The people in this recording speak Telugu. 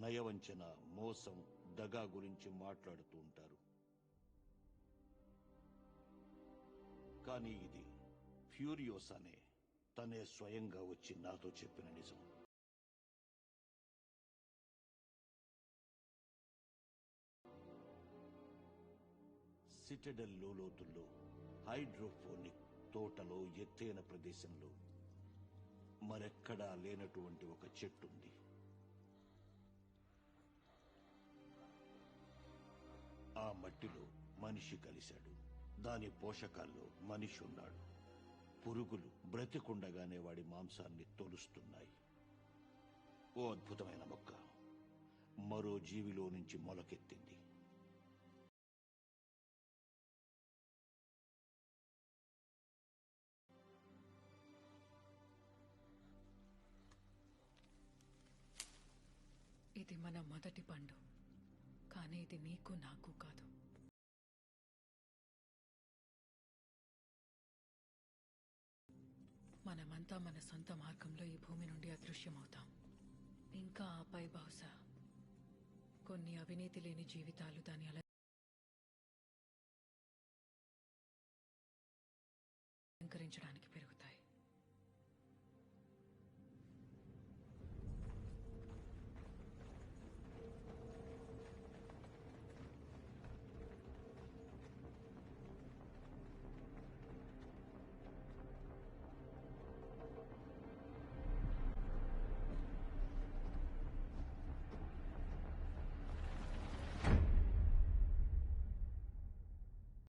నయవంచన, మోసం, దగా గురించి మాట్లాడుతూ ఉంటారు. కానీ ఇది ఫ్యూరియోసానే తనే స్వయంగా వచ్చి నాతో చెప్పిన నిజం. సిటడెల్ లోతుల్లో హైడ్రోఫోనిక్ తోటలో ఎత్తైన ప్రదేశంలో మరెక్కడా లేనటువంటి ఒక చెట్టుంది. ఆ మట్టిలో మనిషి కలిశాడు. దాని పోషకాల్లో మనిషి ఉన్నాడు. పురుగులు బ్రతికుండగానే వాడి మాంసాన్ని తొలుస్తున్నాయి. ఓ అద్భుతమైన మొక్క మరో జీవిలో నుంచి మొలకెత్తింది. ఇది మన మొదటి పండు, కానీ ఇది నీకు నాకు కాదు. మనమంతా మన సొంత మార్గంలో ఈ భూమి నుండి అదృశ్యమవుతాం. ఇంకా ఆపై బహుశా కొన్ని అవినీతి లేని జీవితాలు దాని అలంకరించడానికి